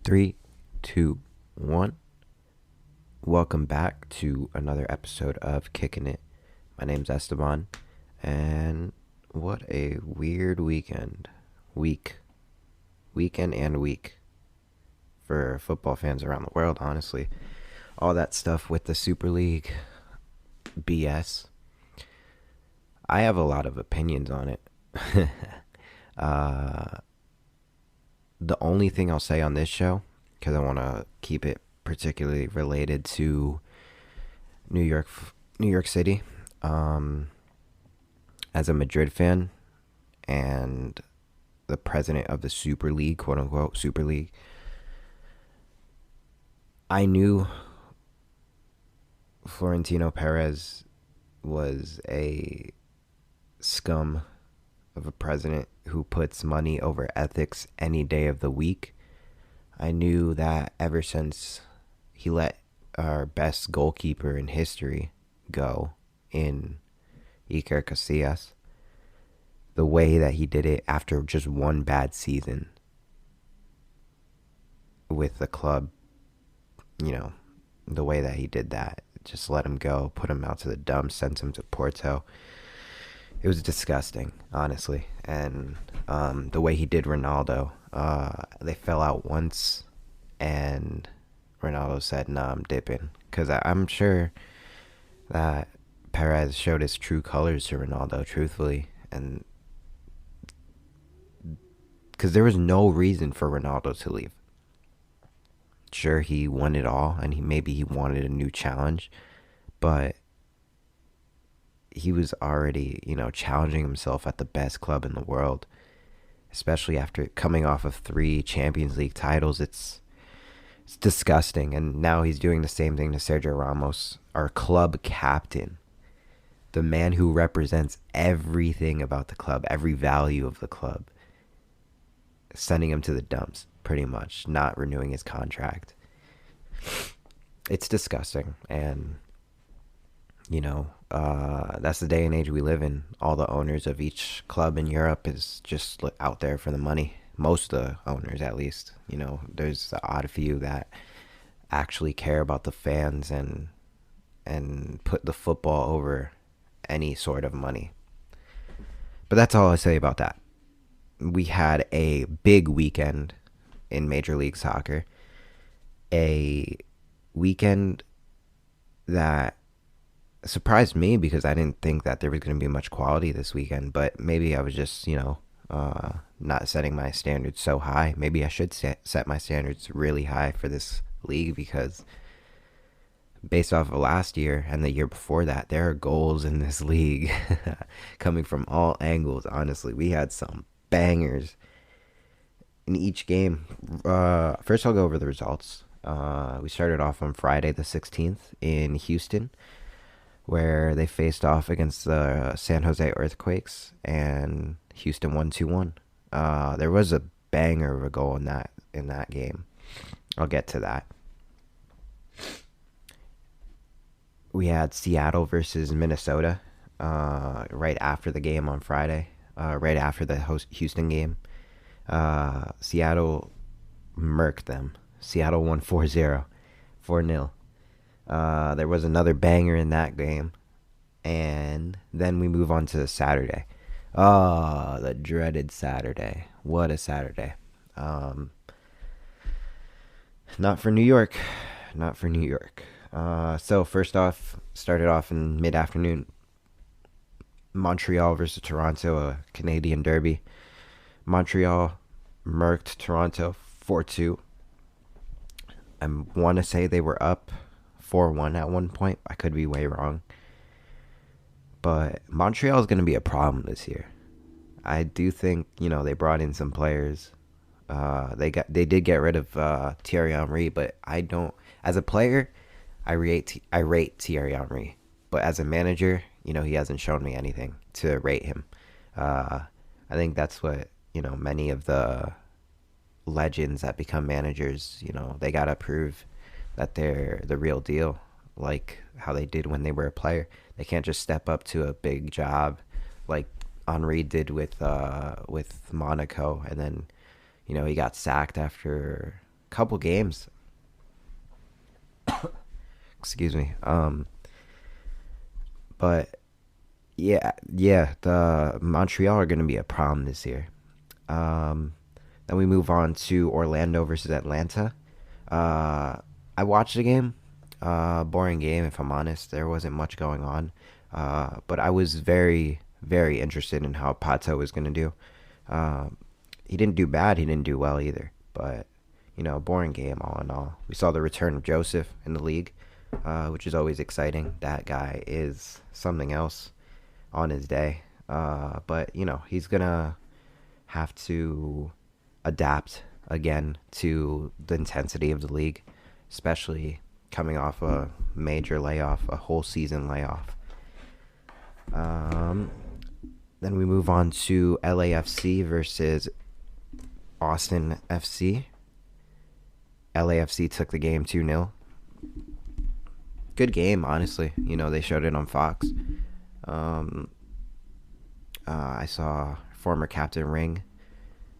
Three, two, one. Welcome back to another episode of Kickin It. My name's Esteban, and what a weird weekend and week for football fans around the world, honestly. All that stuff with the Super League BS. I have a lot of opinions on it. uh, the only thing I'll say on this show, because I want to keep it particularly related to New York City, as a Madrid fan and the president of the Super League, quote unquote Super League, I knew Florentino Perez was a scum of a president who puts money over ethics any day of the week. I knew that ever since he let our best goalkeeper in history go in Iker Casillas, the way that he did it after just one bad season with the club, the way that he did that, just let him go, put him out to the dumps, sent him to Porto. It was disgusting, honestly. And the way he did Ronaldo, they fell out once, and Ronaldo said, "Nah, I'm dipping." Because I'm sure that Perez showed his true colors to Ronaldo, truthfully, and because there was no reason for Ronaldo to leave. Sure, he won it all, and maybe he wanted a new challenge, but he was already, challenging himself at the best club in the world, especially after coming off of 3 Champions League titles. It's disgusting. And now he's doing the same thing to Sergio Ramos, our club captain, the man who represents everything about the club, every value of the club, sending him to the dumps, pretty much, not renewing his contract. It's disgusting. And that's the day and age we live in. All the owners of each club in Europe is just out there for the money. Most of the owners, at least. There's the odd few that actually care about the fans and put the football over any sort of money. But that's all I say about that. We had a big weekend in Major League Soccer. A weekend that surprised me because I didn't think that there was going to be much quality this weekend. But maybe I was just, not setting my standards so high. Maybe I should set my standards really high for this league, because based off of last year and the year before that, there are goals in this league coming from all angles. Honestly, we had some bangers in each game. First, I'll go over the results. We started off on Friday the 16th in Houston, where they faced off against the San Jose Earthquakes, and Houston won 2-1. There was a banger of a goal in that game. I'll get to that. We had Seattle versus Minnesota right after the game on Friday, right after the Houston game. Seattle murked them. Seattle won 4-0, 4-0. There was another banger in that game. And then we move on to Saturday. Oh, the dreaded Saturday. What a Saturday. Not for New York. Not for New York. So first off, started off in mid-afternoon. Montreal versus Toronto, a Canadian derby. Montreal murked Toronto 4-2. I want to say they were up 4-1 at one point. I could be way wrong. But Montreal is going to be a problem this year. I do think, they brought in some players. They did get rid of Thierry Henry, but I don't. As a player, I rate Thierry Henry, but as a manager, he hasn't shown me anything to rate him. I think that's what many of the legends that become managers, they gotta prove that they're the real deal, like how they did when they were a player. They can't just step up to a big job like Henry did with Monaco, and then he got sacked after a couple games. Excuse me. But yeah, the Montreal are going to be a problem this year. Um, then we move on to Orlando versus Atlanta. Uh, I watched the game. Boring game, if I'm honest. There wasn't much going on. But I was very, very interested in how Pato was going to do. Um, he didn't do bad. He didn't do well either. But, boring game all in all. We saw the return of Joseph in the league, which is always exciting. That guy is something else on his day. But, he's going to have to adapt again to the intensity of the league, especially coming off a major layoff, a whole season layoff. Then we move on to LAFC versus Austin FC. LAFC took the game 2-0. Good game, honestly. They showed it on Fox. I saw former captain Ring.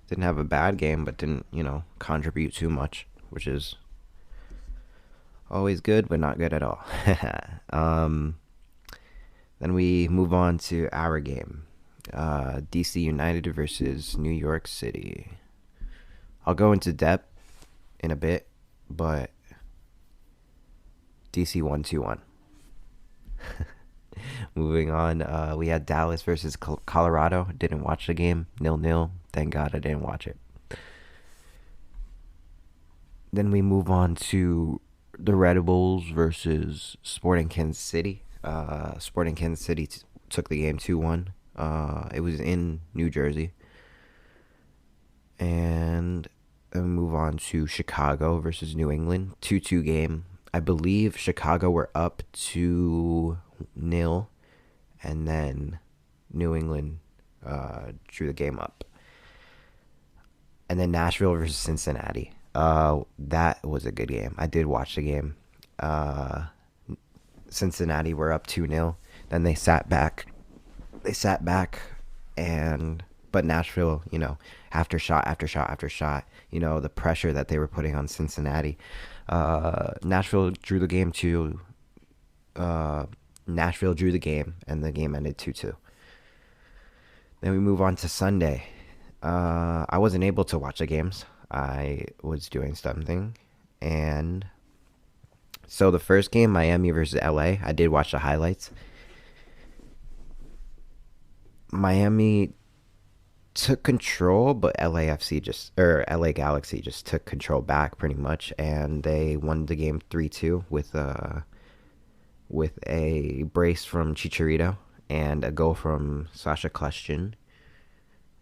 Didn't have a bad game, but didn't, contribute too much, which is always good, but not good at all. Then we move on to our game. DC United versus New York City. I'll go into depth in a bit, but DC won 2-1. Moving on, we had Dallas versus Colorado. Didn't watch the game. 0-0. Thank God I didn't watch it. Then we move on to the Red Bulls versus Sporting Kansas City. Sporting Kansas City took the game 2-1. It was in New Jersey. And then we move on to Chicago versus New England. 2-2 game. I believe Chicago were up 2-0. And then New England drew the game up. And then Nashville versus Cincinnati. That was a good game. I did watch the game. Cincinnati were up 2-0. Then they sat back. But Nashville, after shot after shot after shot, the pressure that they were putting on Cincinnati. Nashville drew the game Nashville drew the game, and the game ended 2-2. Then we move on to Sunday. I wasn't able to watch the games. I was doing something. And so the first game, Miami versus LA, I did watch the highlights. Miami took control, but LA Galaxy just took control back pretty much, and they won the game 3-2 with a brace from Chicharito and a goal from Sasha Kljestan.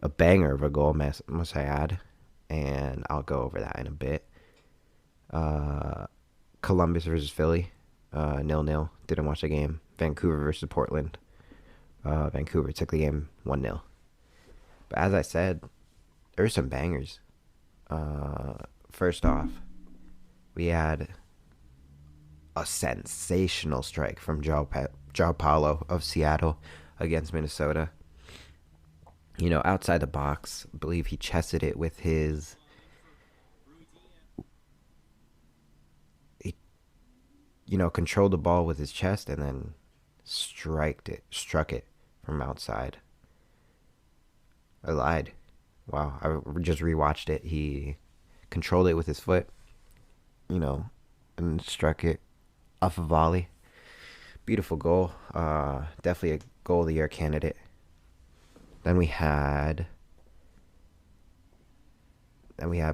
A banger of a goal, must I add, and I'll go over that in a bit. Columbus versus Philly, 0-0. Didn't watch the game. Vancouver versus Portland. Vancouver took the game 1-0. But as I said, there were some bangers. First off, we had a sensational strike from João Paulo of Seattle against Minnesota. Outside the box. I believe he chested it with his... He, controlled the ball with his chest and then struck it from outside. I lied. Wow, I just rewatched it. He controlled it with his foot, and struck it off a volley. Beautiful goal. Definitely a goal of the year candidate. Then we had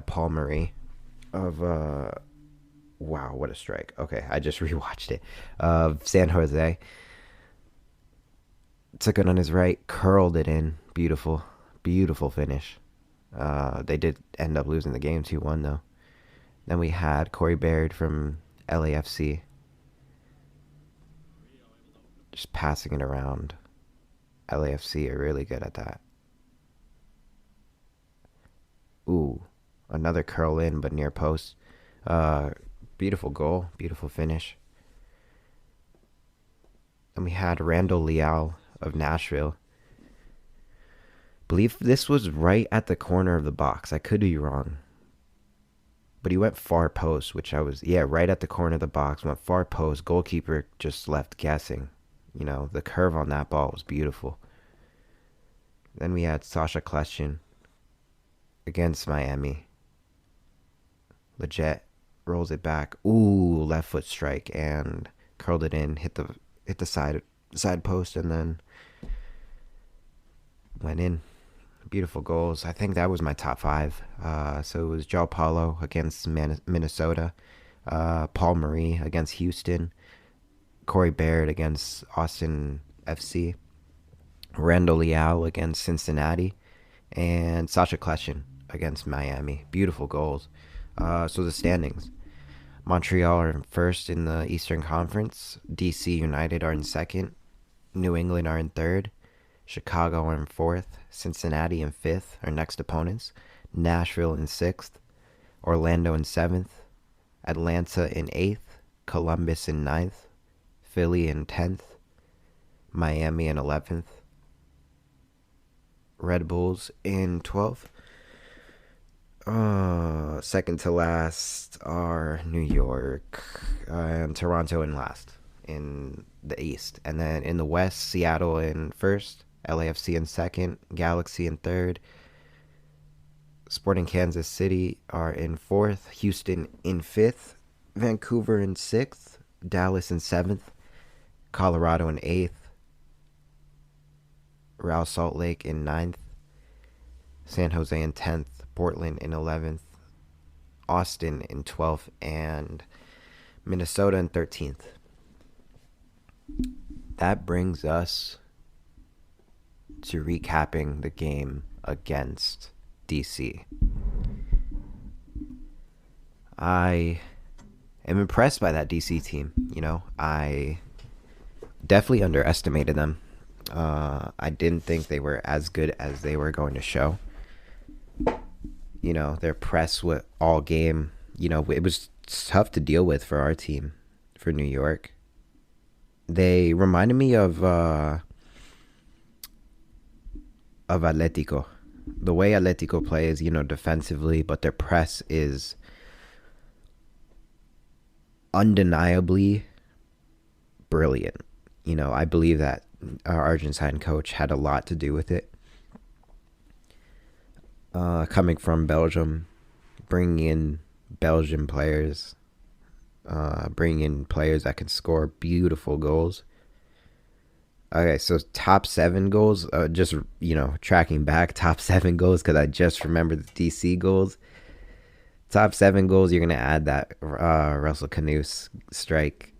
Paul Marie of wow, what a strike. Okay, I just rewatched it. San Jose. Took it on his right, curled it in. Beautiful. Beautiful finish. They did end up losing the game 2-1 though. Then we had Corey Baird from LAFC. Just passing it around. LAFC are really good at that. Ooh, another curl in, but near post. Beautiful goal, beautiful finish. And we had Randall Leal of Nashville. Believe this was right at the corner of the box. I could be wrong. but he went far post, which I was, yeah, right at the corner of the box, went far post. Goalkeeper just left guessing. The curve on that ball was beautiful. Then we had Sasha Kleshin against Miami. Leggett rolls it back. Ooh, left foot strike and curled it in, hit the side post, and then went in. Beautiful goals. I think that was my top five. So it was João Paulo against Minnesota, Paul Marie against Houston, Corey Baird against Austin FC, Randall Leal against Cincinnati, and Sasha Kleshin against Miami. Beautiful goals. So the standings. Montreal are in first in the Eastern Conference. DC United are in second. New England are in third. Chicago are in fourth. Cincinnati in fifth, our next opponents. Nashville in sixth. Orlando in seventh. Atlanta in eighth. Columbus in ninth. Philly in 10th. Miami in 11th. Red Bulls in 12th. Second to last are New York and Toronto in last in the East. And then in the West, Seattle in first, LAFC in second, Galaxy in third, Sporting Kansas City are in fourth, Houston in fifth, Vancouver in sixth, Dallas in seventh, Colorado in eighth, Real Salt Lake in ninth, San Jose in 10th, Portland in 11th, Austin in 12th, and Minnesota in 13th. That brings us to recapping the game against DC. I am impressed by that DC team. I definitely underestimated them. I didn't think they were as good as they were going to show. Their press with all game, it was tough to deal with for our team, for New York. They reminded me of Atletico. The way Atletico plays, defensively, but their press is undeniably brilliant. I believe that our Argentine coach had a lot to do with it. Coming from Belgium, bringing in Belgian players, bringing in players that can score beautiful goals. Okay, so top 7 goals, just, tracking back, top 7 goals, because I just remember the DC goals. Top 7 goals, you're going to add that Russell Canoes strike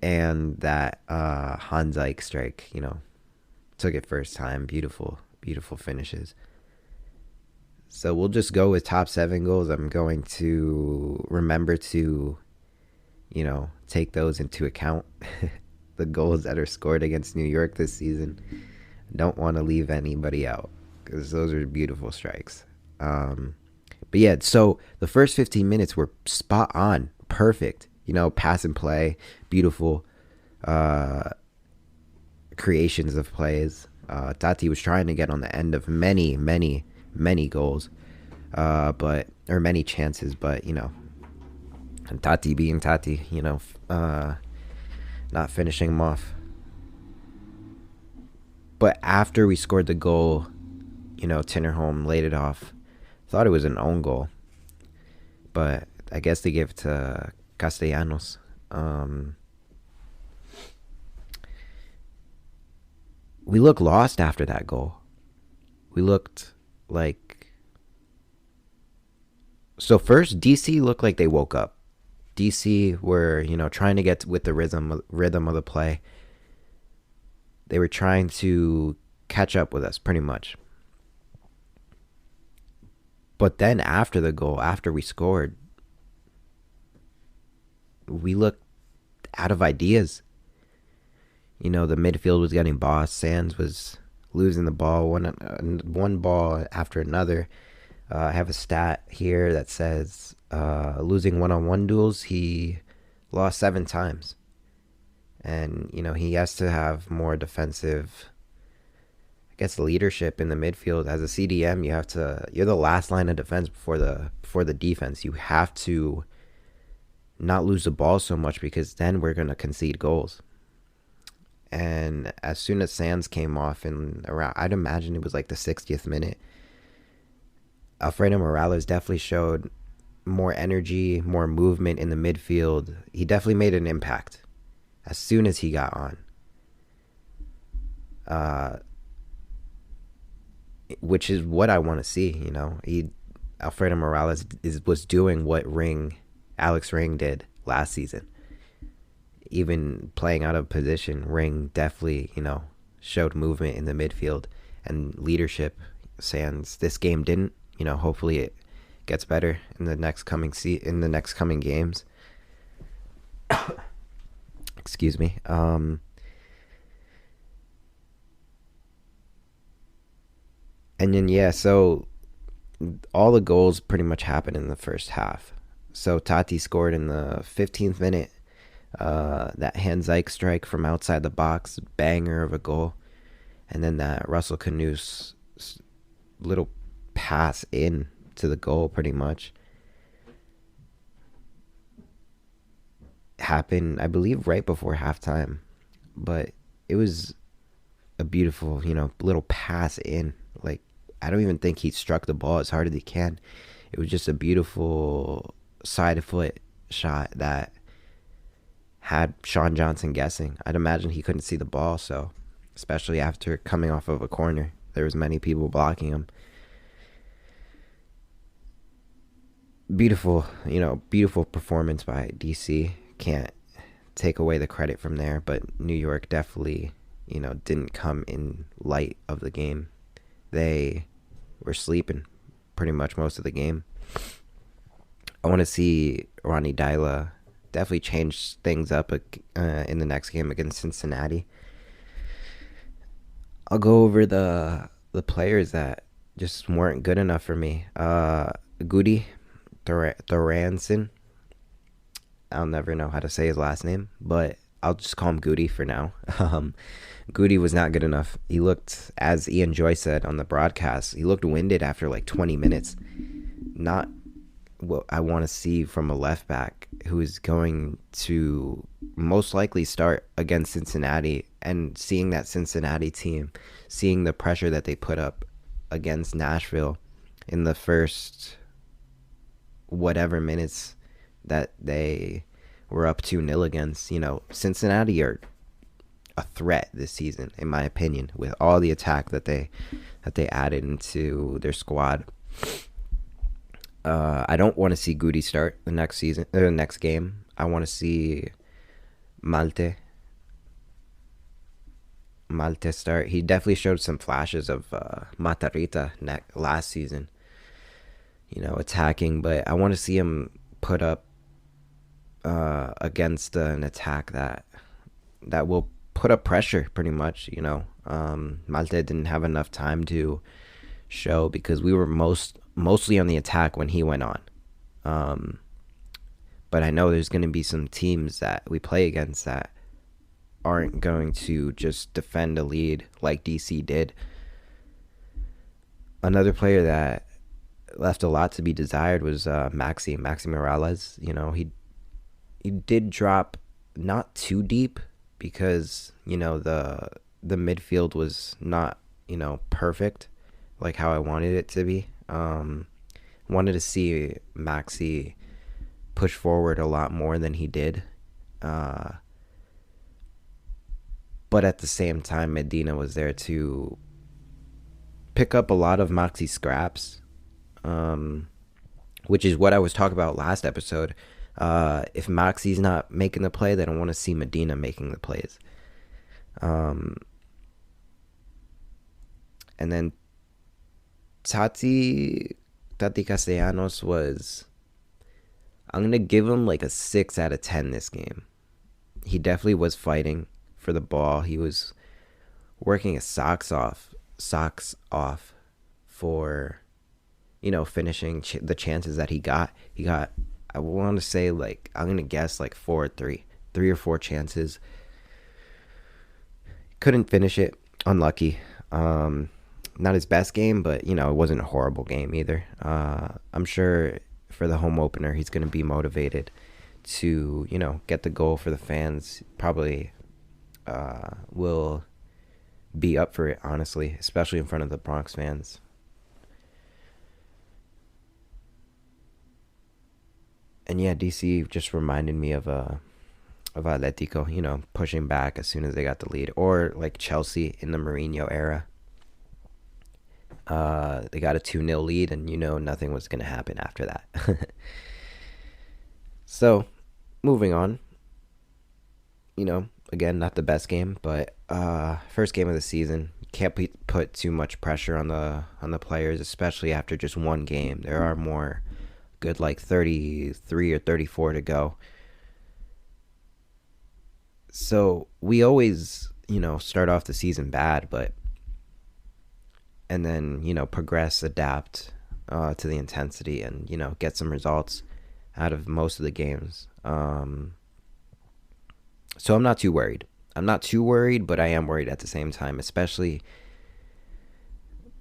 and that Hans Eyck strike, took it first time. Beautiful, beautiful finishes. So we'll just go with top 7 goals. I'm going to remember to, take those into account. The goals that are scored against New York this season. Don't want to leave anybody out because those are beautiful strikes. But yeah, so the first 15 minutes were spot on, perfect. Pass and play, beautiful creations of plays. Tati was trying to get on the end of many goals, or many chances, but and Tati being Tati, not finishing them off. But after we scored the goal, Tinnerholm laid it off. Thought it was an own goal, but I guess they gave it to Castellanos. We looked lost after that goal. We looked like... So first, DC looked like they woke up. DC were, trying to get with the rhythm of the play. They were trying to catch up with us, pretty much. But then after the goal, after we scored, we looked out of ideas. The midfield was getting bossed. Sands was losing the ball, one ball after another. I have a stat here that says losing one-on-one duels, he lost 7 times. And, he has to have more defensive, gets leadership in the midfield. As a CDM, you're the last line of defense before the defense. You have to not lose the ball so much, because then we're gonna concede goals. And as soon as Sands came off, and around, I'd imagine it was like the 60th minute, Alfredo Morales definitely showed more energy, more movement in the midfield. He definitely made an impact as soon as he got on. Which is what I want to see, Alfredo Morales was doing what Alex Ring did last season. Even playing out of position, Ring definitely, showed movement in the midfield and leadership. Sands, this game didn't. Hopefully it gets better in the next coming games. Excuse me. And then so all the goals pretty much happened in the first half. So Tati scored in the 15th minute. That Hans Zijk strike from outside the box, banger of a goal. And then that Russell Canoes little pass in to the goal pretty much happened, I believe, right before halftime. But it was a beautiful, little pass in. Like, I don't even think he struck the ball as hard as he can. It was just a beautiful side foot shot that had Sean Johnson guessing. I'd imagine he couldn't see the ball, so especially after coming off of a corner, there was many people blocking him. Beautiful performance by DC. Can't take away the credit from there, but New York definitely, didn't come in light of the game. They were sleeping pretty much most of the game. I want to see Ronnie Dyla definitely change things up in the next game against Cincinnati. I'll go over the players that just weren't good enough for me. Goody Thoranson. I'll never know how to say his last name, but I'll just call him Goody for now. Goody was not good enough. He looked, as Ian Joy said on the broadcast, he looked winded after like 20 minutes. Not what I want to see from a left back who is going to most likely start against Cincinnati, and seeing that Cincinnati team, seeing the pressure that they put up against Nashville in the first whatever minutes that they were up 2-0 against. Cincinnati are a threat this season, in my opinion, with all the attack that they added into their squad. I don't want to see Goody start the next game. I want to see Malte start. He definitely showed some flashes of Matarrita last season, attacking, but I want to see him put up against an attack that will put up pressure pretty much. Malte didn't have enough time to show because we were mostly on the attack when he went on. But I know there's going to be some teams that we play against that aren't going to just defend a lead like DC did. Another player that left a lot to be desired was Maxi Morales. He did drop not too deep because, the midfield was not, perfect like how I wanted it to be. Wanted to see Maxi push forward a lot more than he did. But at the same time, Medina was there to pick up a lot of Maxi's scraps, which is what I was talking about last episode. If Maxi's not making the play, then I want to see Medina making the plays. And then Tati Castellanos was, I'm going to give him like a 6 out of 10 this game. He definitely was fighting for the ball. He was working his socks off for, finishing the chances that he got. He got, I want to say, like, I'm going to guess like 3 or 4 chances. Couldn't finish it. Unlucky. Not his best game, but you know, it wasn't a horrible game either. I'm sure for the home opener, he's going to be motivated to, you know, get the goal for the fans. Probably will be up for it, honestly, especially in front of the Bronx fans. And yeah, DC just reminded me of Atletico, you know, pushing back as soon as they got the lead, or like Chelsea in the Mourinho era. They got a 2-0 lead, and you know nothing was going to happen after that. So, moving on. You know, again, not the best game, but first game of the season. Can't put too much pressure on the players, especially after just one game. There are more good, like 33 or 34 to go. So we always, you know, start off the season bad, and then, you know, progress, adapt to the intensity, and, you know, get some results out of most of the games. So I'm not too worried. I'm not too worried, but I am worried at the same time, especially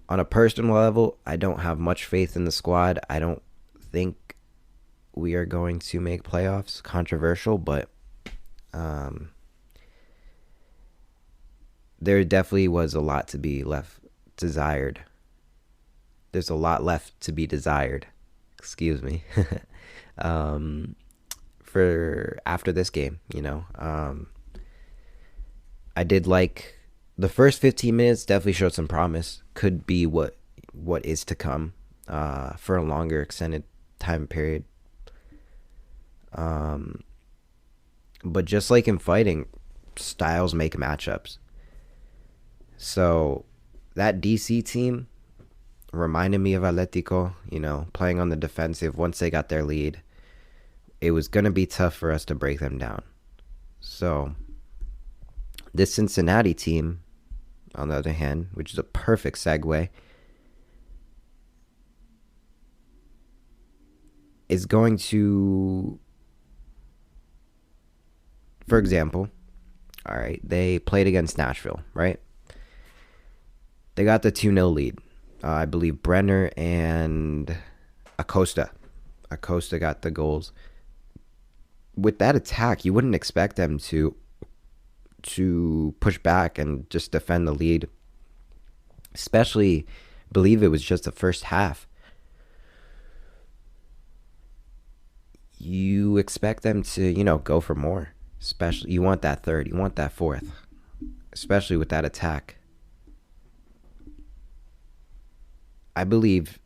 on a personal level. I don't have much faith in the squad. I don't think we are going to make playoffs. Controversial, but there definitely was a lot to be left desired. There's a lot left to be desired. Excuse me. For after this game, you know, I did like the first 15 minutes. Definitely showed some promise. Could be what is to come for a longer extended time period. But just like in fighting, styles make matchups. So that DC team reminded me of Atletico, you know, playing on the defensive once they got their lead. It was going to be tough for us to break them down. So this Cincinnati team, on the other hand, which is a perfect segue, is going to, for example, all right, they played against Nashville, right? They got the 2-0 lead. I believe Brenner and Acosta got the goals. With that attack, you wouldn't expect them to push back and just defend the lead. Especially, I believe it was just the first half. You expect them to, you know, go for more. Especially, you want that third, you want that fourth. Especially with that attack. I believe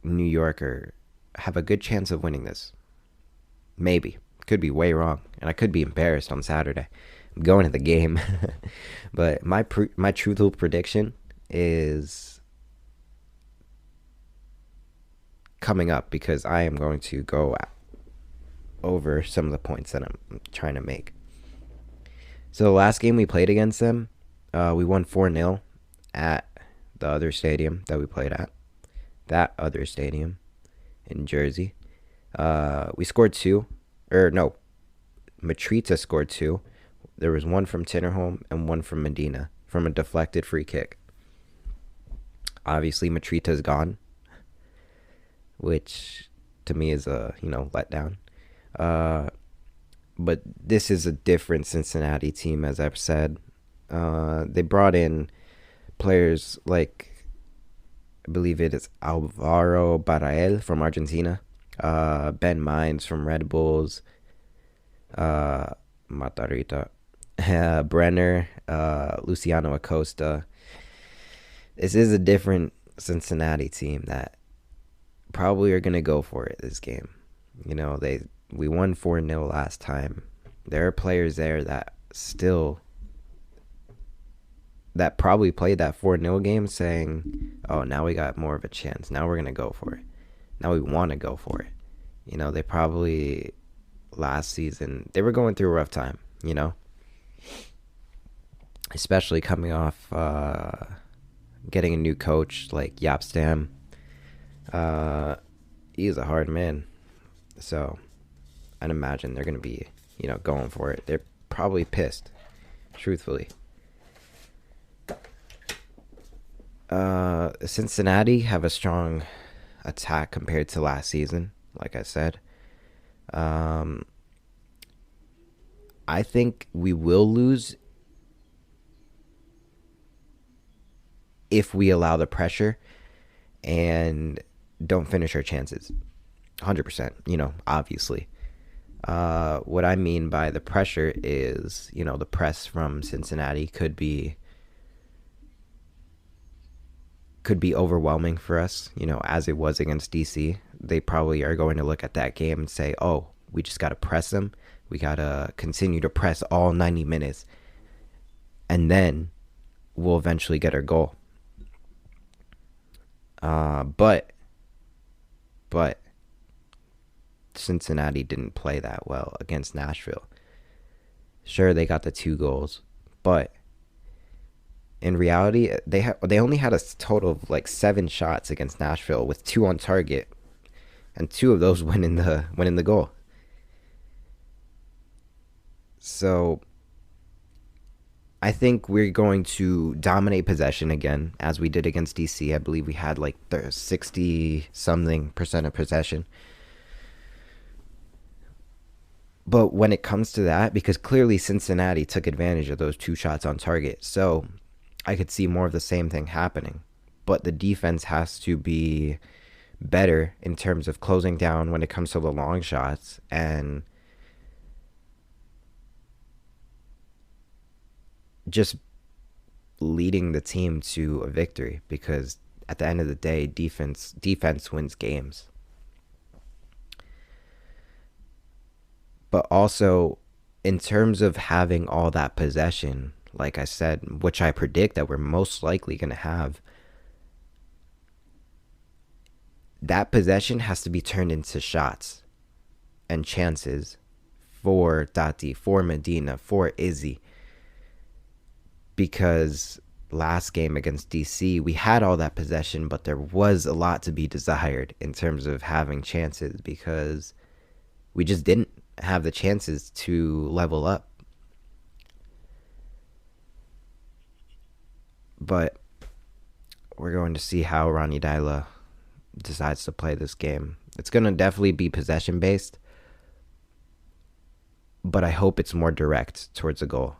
New Yorker have a good chance of winning this. Maybe. Could be way wrong. And I could be embarrassed on Saturday. I'm going to the game. But my truthful prediction is coming up, because I am going to go over some of the points that I'm trying to make. So the last game we played against them, we won 4-0 at the other stadium that we played at. That other stadium in Jersey. We scored 2. Matrita scored 2. There was one from Tinnerholm and one from Medina from a deflected free kick. Obviously, Matrita's gone, which to me is a, you know, letdown. But this is a different Cincinnati team, as I've said. They brought in players like, I believe it is Alvaro Barael from Argentina, Ben Mines from Red Bulls, Matarita, Brenner, Luciano Acosta. This is a different Cincinnati team that probably are going to go for it this game. You know, we won 4-0 last time. There are players there that probably played that 4-0 game saying, oh, now we got more of a chance. Now we're going to go for it. Now we want to go for it. You know, they probably last season, they were going through a rough time, you know, especially coming off getting a new coach like Yap Stam. He's a hard man. So I'd imagine they're going to be, you know, going for it. They're probably pissed, truthfully. Cincinnati have a strong attack compared to last season, like I said. Um, I think we will lose if we allow the pressure and don't finish our chances. 100%, obviously. What I mean by the pressure is, the press from Cincinnati could be overwhelming for us, as it was against DC. They probably are going to look at that game and say, "Oh, we just got to press them. We got to continue to press all 90 minutes and then we'll eventually get our goal." But Cincinnati didn't play that well against Nashville. Sure, they got the 2 goals, but in reality, they only had a total of like 7 shots against Nashville, with 2 on target, and 2 of those went in the goal. So I think we're going to dominate possession again, as we did against DC. I believe we had like the 60 something percent of possession. But when it comes to that, because clearly Cincinnati took advantage of those 2 shots on target, so I could see more of the same thing happening. But the defense has to be better in terms of closing down when it comes to the long shots and just leading the team to a victory, because at the end of the day, defense wins games. But also, in terms of having all that possession, like I said, which I predict that we're most likely going to have, that possession has to be turned into shots and chances for Tati, for Medina, for Izzy. Because last game against DC, we had all that possession, but there was a lot to be desired in terms of having chances, because we just didn't have the chances to level up. But we're going to see how Ronnie Dyla decides to play this game. It's going to definitely be possession based, but I hope it's more direct towards a goal.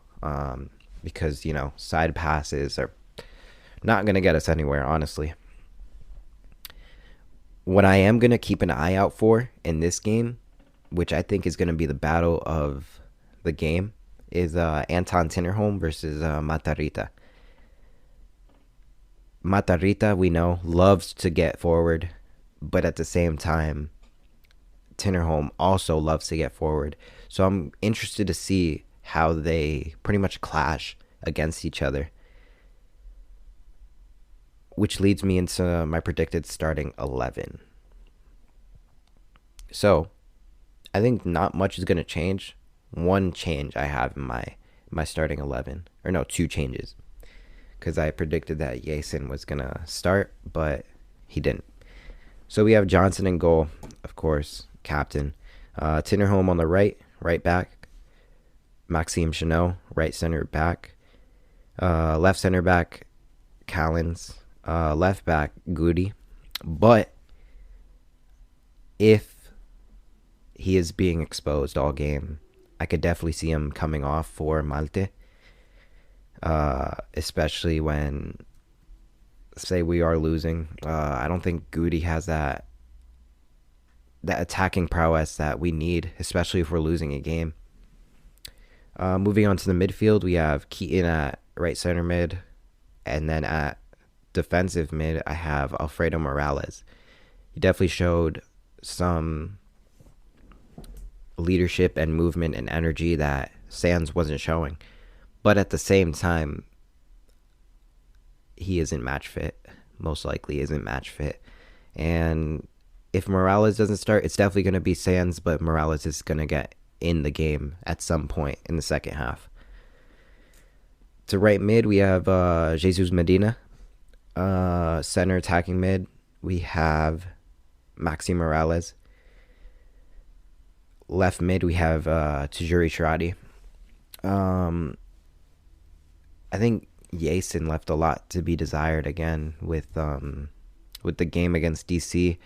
Because, side passes are not going to get us anywhere, honestly. What I am going to keep an eye out for in this game, which I think is going to be the battle of the game, is Anton Tinnerholm versus Matarrita. Matarrita, we know, loves to get forward, but at the same time, Tinnerholm also loves to get forward. So I'm interested to see how they pretty much clash against each other, which leads me into my predicted starting 11. So I think not much is going to change. One change I have in my starting 11, or no, 2 changes, because I predicted that Yasin was going to start, but he didn't. So we have Johnson in goal, of course, captain. Tinnerholm on the right back. Maxime Chanot, right center back. Left center back, Callens. Left back, Goody. But if he is being exposed all game, I could definitely see him coming off for Malte. Especially when, say, we are losing. I don't think Goody has that attacking prowess that we need, especially if we're losing a game. Moving on to the midfield, we have Kickin at right center mid, and then at defensive mid, I have Alfredo Morales. He definitely showed some leadership and movement and energy that Sands wasn't showing. But at the same time, he isn't match fit. Most likely isn't match fit. And if Morales doesn't start, it's definitely going to be Sands, but Morales is going to get in the game at some point in the second half. To right mid, we have Jesus Medina. Center attacking mid, we have Maxi Morales. Left mid, we have Tajuri Sharadi. I think, Yasin left a lot to be desired again with the game against DC.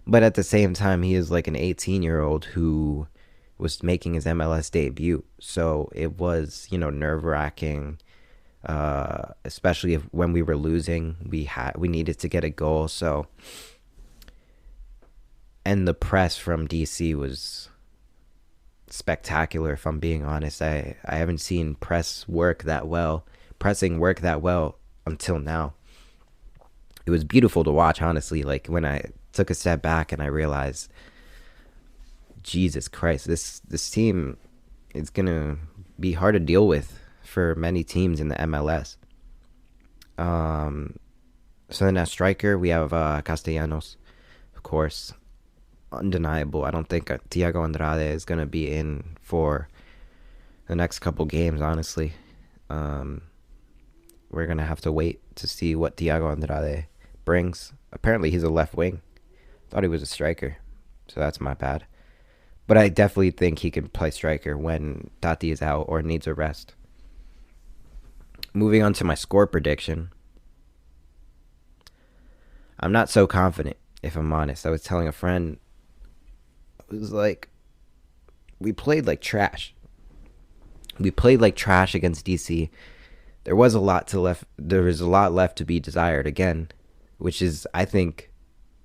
But at the same time, he is like an 18-year-old who was making his MLS debut. So it was, nerve-wracking, especially when we were losing. We needed to get a goal. So, and the press from DC was spectacular, if I'm being honest. I haven't seen pressing work that well until now. It was beautiful to watch, honestly. Like when I took a step back and I realized, Jesus Christ, this team is gonna be hard to deal with for many teams in the MLS. So then at striker we have Castellanos, of course, undeniable. I don't think Thiago Andrade is gonna be in for the next couple games, honestly. We're gonna have to wait to see what Thiago Andrade brings. Apparently he's a left wing. Thought he was a striker, so that's my bad. But I definitely think he can play striker when Tati is out or needs a rest. Moving on to my score prediction. I'm not so confident, if I'm honest. I was telling a friend, it was like, we played like trash. We played like trash against DC. There was a lot left to be desired again, which is, I think,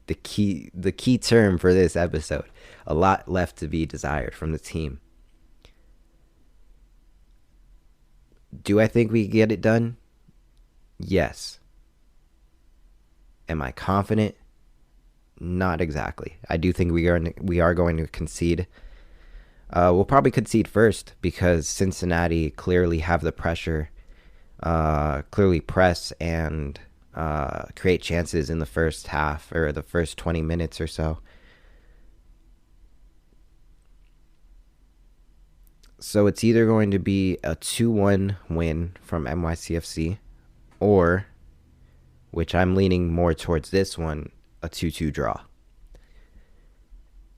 the key term for this episode. A lot left to be desired from the team. Do I think we get it done? Yes. Am I confident? Not exactly. I do think we are going to concede. We'll probably concede first because Cincinnati clearly have the pressure, clearly press and create chances in the first half or the first 20 minutes or so. So it's either going to be a 2-1 win from NYCFC or, which I'm leaning more towards this one, a 2-2 draw.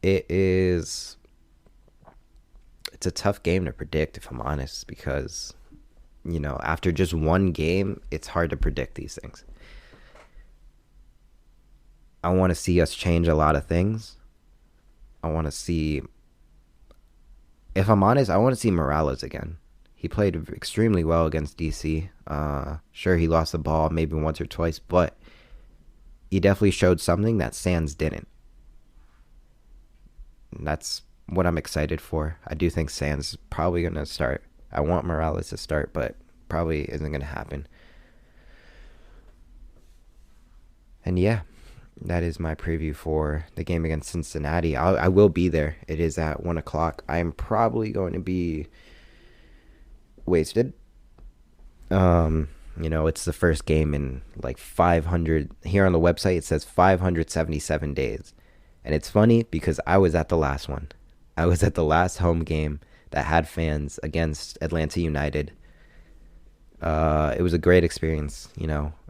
It's a tough game to predict, if I'm honest, because, after just one game, it's hard to predict these things. I want to see us change a lot of things. If I'm honest, I want to see Morales again. He played extremely well against DC. Sure, he lost the ball maybe once or twice, but he definitely showed something that Sands didn't. And that's what I'm excited for. I do think Sands is probably going to start. I want Morales to start, but probably isn't going to happen. And yeah, that is my preview for the game against Cincinnati. I will be there. It is at 1 o'clock. I'm probably going to be wasted. It's the first game in like 500. Here on the website, it says 577 days. And it's funny because I was at the last one. I was at the last home game that had fans against Atlanta United. It was a great experience,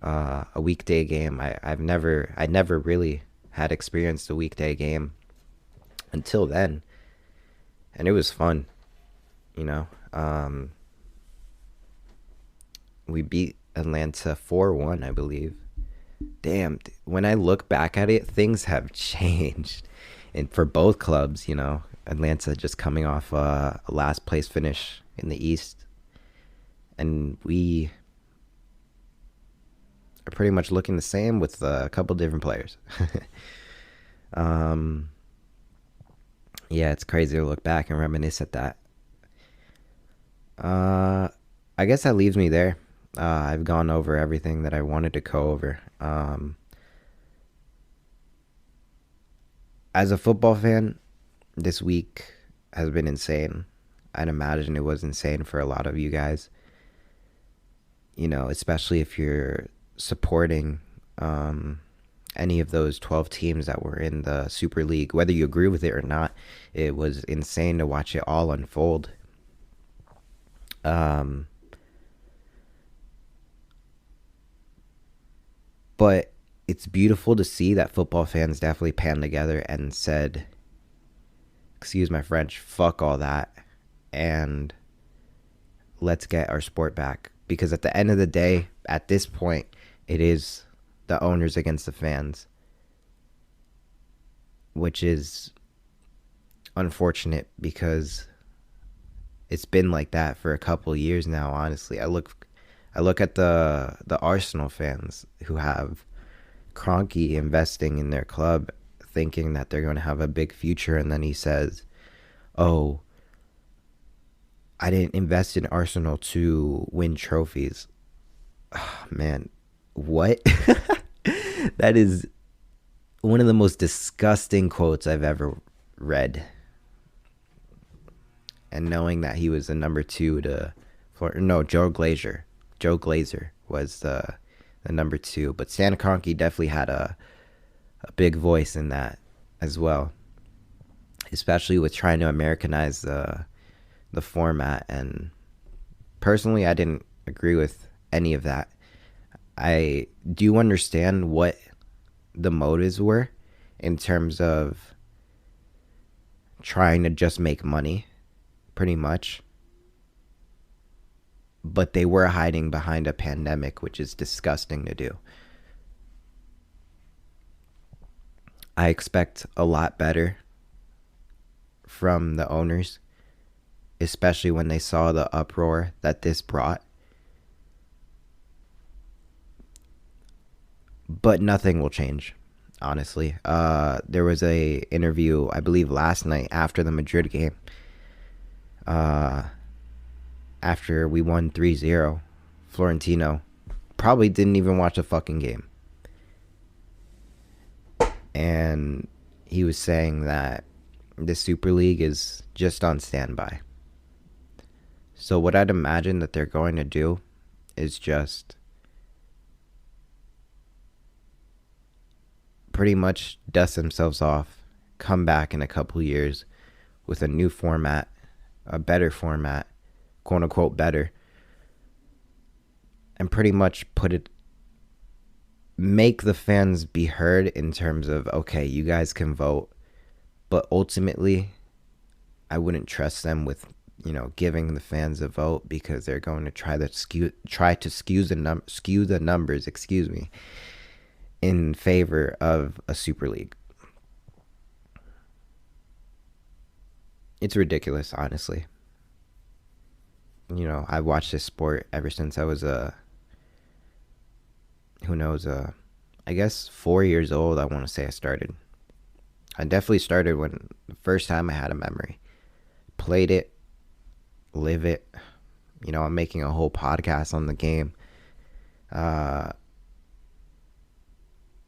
a weekday game. I never really had experienced a weekday game until then. And it was fun, we beat Atlanta 4-1, I believe. Damn, when I look back at it, things have changed. And for both clubs, Atlanta just coming off a last place finish in the East. And we are pretty much looking the same with a couple different players. Yeah, it's crazy to look back and reminisce at that. I guess that leaves me there. I've gone over everything that I wanted to go over. As a football fan, this week has been insane. I'd imagine it was insane for a lot of you guys. Especially if you're supporting any of those 12 teams that were in the Super League. Whether you agree with it or not, it was insane to watch it all unfold. But it's beautiful to see that football fans definitely panned together and said, excuse my French, fuck all that, and let's get our sport back. because at the end of the day, at this point, it is the owners against the fans, which is unfortunate because it's been like that for a couple years now. Honestly, I look at the Arsenal fans who have Kroenke investing in their club, thinking that they're going to have a big future, and then he says, "Oh, I didn't invest in Arsenal to win trophies." Oh, man, what? That is one of the most disgusting quotes I've ever read. And knowing that he was the number two to, no, Joe Glazer. Joe Glazer was the number two, but Stan Kroenke definitely had a big voice in that as well, especially with trying to Americanize the format. And personally, I didn't agree with any of that. I do understand what the motives were in terms of trying to just make money, pretty much. But they were hiding behind a pandemic, which is disgusting to do. I expect a lot better from the owners, especially when they saw the uproar that this brought. But nothing will change, honestly. There was a interview, I believe, last night after the Madrid game. After we won 3-0, Florentino probably didn't even watch the fucking game. And he was saying that the Super League is just on standby. So what I'd imagine that they're going to do is just pretty much dust themselves off, come back in a couple years with a new format, a better format, quote unquote better, and pretty much make the fans be heard in terms of, okay, you guys can vote, but ultimately I wouldn't trust them with, giving the fans a vote, because they're going to try to skew the numbers, in favor of a Super League. It's ridiculous, honestly. I've watched this sport ever since I was I guess 4 years old. I want to say I started. I definitely started when the first time I had a memory. Played it, live it. I'm making a whole podcast on the game.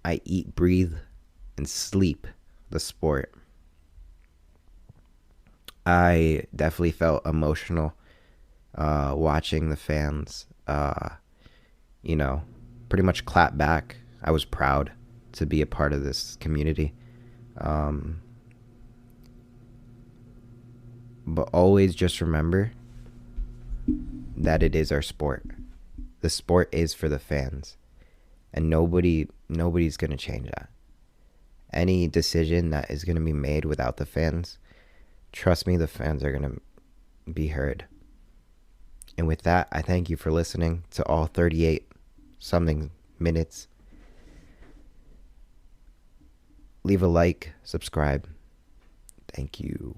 I eat, breathe, and sleep the sport. I definitely felt emotional watching the fans, pretty much clap back. I was proud to be a part of this community. But always just remember that it is our sport. The sport is for the fans. And nobody's going to change that. Any decision that is going to be made without the fans, trust me, the fans are going to be heard. And with that, I thank you for listening to all 38 something minutes. Leave a like, subscribe. Thank you.